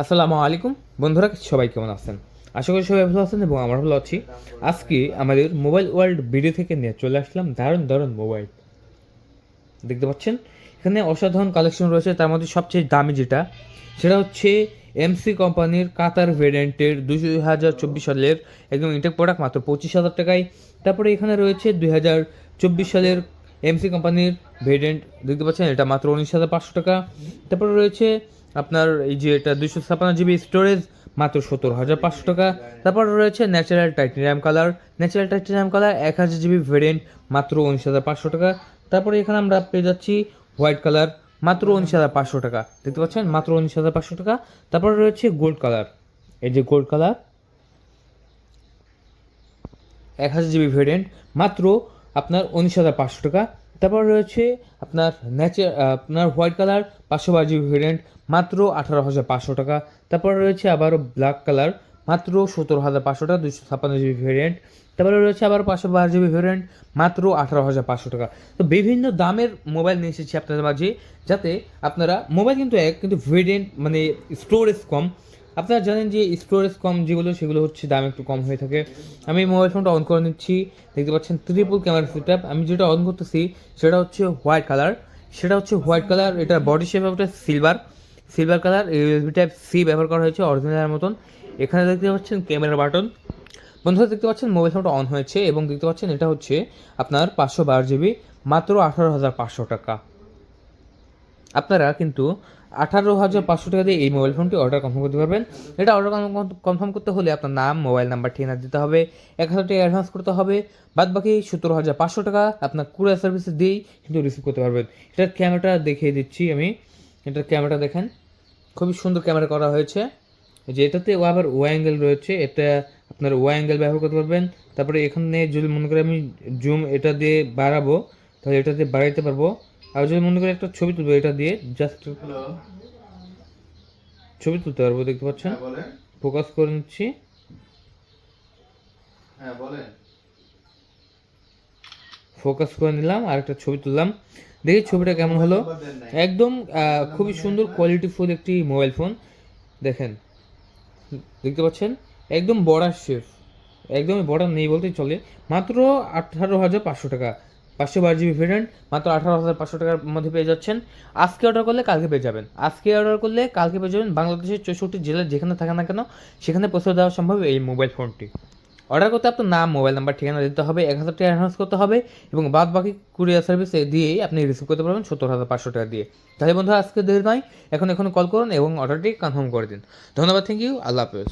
আসসালামু আলাইকুম বন্ধুরা, সবাই কেমন আছেন? আশা করি সবাই ভালো আছেন এবং আমরা ভালো আছি। আজকে আমাদের মোবাইল ওয়ার্ল্ড ভিডিও থেকে নিয়ে চলে আসলাম দারুণ দারুণ মোবাইল। দেখতে পাচ্ছেন এখানে অসাধারণ কালেকশন রয়েছে। তার মধ্যে সবচেয়ে দামি যেটা, সেটা হচ্ছে এমসি কোম্পানির কাতার ভেরিয়েন্টের 2024 সালের একদম ইনটেক প্রোডাক্ট, মাত্র 25,000 টাকায়। তারপরে এখানে রয়েছে 2024 সালের এমসি কোম্পানির ভেরিয়েন্ট, দেখতে পাচ্ছেন এটা মাত্র 19,500 টাকা। তারপরে রয়েছে আপনার এই যে এটা 256 জিবি স্টোরেজ, মাত্র 17,500 টাকা। তারপর রয়েছে natural titanium colour, 1000 GB variant, মাত্র 19,500 টাকা। তারপরে এখানে আমরা পেয়ে যাচ্ছি হোয়াইট কালার, মাত্র 19,500 টাকা। দেখতে পাচ্ছেন মাত্র 19,500 টাকা। তারপরে রয়েছে গোল্ড কালার, এই যে গোল্ড কালার 1000 জিবি ভেরিয়েন্ট, মাত্র আপনার 19,500 টাকা। তারপর রয়েছে আপনার আপনার হোয়াইট কালার 512 জিবি ভেরিয়েন্ট, মাত্র 18,500 টাকা। তারপর রয়েছে আবারও ব্ল্যাক কালার, মাত্র 17,500 টাকা, 256 জিবি ভেরিয়েন্ট। তারপরে রয়েছে আবার 512 জিবি ভেরিয়েন্ট, মাত্র 18,500 টাকা। তো বিভিন্ন দামের মোবাইল নিয়ে এসেছি আপনাদের মাঝে, যাতে আপনারা মোবাইল কিন্তু এক, কিন্তু ভেরিয়েন্ট মানে স্টোরেজ কম। আপনারা জানেন যে স্টোরেজ কম যেগুলো, সেগুলো হচ্ছে দাম একটু কম হয়ে থাকে। আমি মোবাইল ফোনটা অন করে নিচ্ছি, দেখতে পাচ্ছেন ট্রিপল ক্যামেরা সেটআপ। আমি যেটা অন করতেছি সেটা হচ্ছে হোয়াইট কালার, এটা বডি শেপ একটা silver colour. USB type C ব্যবহার করা হয়েছে অরিজিনালের মতন। এখানে দেখতে পাচ্ছেন ক্যামেরা বাটন। বন্ধুরা দেখতে পাচ্ছেন মোবাইল ফোনটা অন হয়েছে এবং দেখতে পাচ্ছেন এটা হচ্ছে আপনার 512 জিবি, মাত্র 18,500 টাকা। আপনারা কিন্তু 18,500 টাকা দিয়ে এই মোবাইল ফোনটি অর্ডার কনফার্ম করতে পারবেন। এটা অর্ডার কনফার্ম করতে হলে আপনার নাম, মোবাইল নাম্বার, ঠিকানা দিতে হবে, 1,000 টাকা অ্যাডভান্স করতে হবে। বাদ বাকি 17,500 টাকা আপনার কুরিয়ার সার্ভিসে দিয়েই কিন্তু রিসিভ করতে পারবেন। এটার ক্যামেরাটা দেখিয়ে দিচ্ছি আমি। এটার ক্যামেরাটা দেখেন, খুবই সুন্দর ক্যামেরা করা হয়েছে। যে এটাতে আবার ওয়াই অ্যাঙ্গেল রয়েছে, এটা আপনার ওয়াই অ্যাঙ্গেল ব্যবহার করতে পারবেন। তারপরে এখানে যদি মনে করি আমি জুম এটা দিয়ে বাড়াবো, তাহলে এটা দিয়ে বাড়াইতে পারবো। আর যদি মনে করি একটা ছবি তুলবো, এটা দিয়ে জাস্ট ছবি তুলতে পারবো। দেখতে পাচ্ছেন, ফোকাস করে নিচ্ছি। ফোকাস করে নিলাম আর একটা ছবি তুললাম, দেখি ছবিটা কেমন হলো। একদম খুবই সুন্দর কোয়ালিটিফুল একটি মোবাইল ফোন। দেখেন, দেখতে পাচ্ছেন একদম বর্ডার শেপ, একদমই বর্ডার নেই বলতেই চলে। মাত্র 18,500 টাকা, 512 জিবি ভেরিয়েন্ট, মাত্র 18,500 টাকার মধ্যে পেয়ে যাচ্ছেন। আজকে অর্ডার করলে কালকে পেয়ে যাবেন, বাংলাদেশের 64 জেলার যেখানে থাকে না কেন সেখানে পৌঁছে দেওয়া সম্ভব এই মোবাইল ফোনটি। অর্ডার করতে আপনার নাম, মোবাইল নাম্বার, ঠিকানা দিতে হবে, 1,000 টাকা অ্যাডভান্স করতে হবে এবং বাদ বাকি কুরিয়ার সার্ভিসে দিয়েই আপনি রিসিভ করতে পারবেন 17,500 টাকা দিয়ে। তাহলে বন্ধুরা আজকে দেরি নয়, এখন কল করুন এবং অর্ডারটি কনফার্ম করে দিন। ধন্যবাদ, থ্যাংক ইউ, আল্লাহ হাফেজ।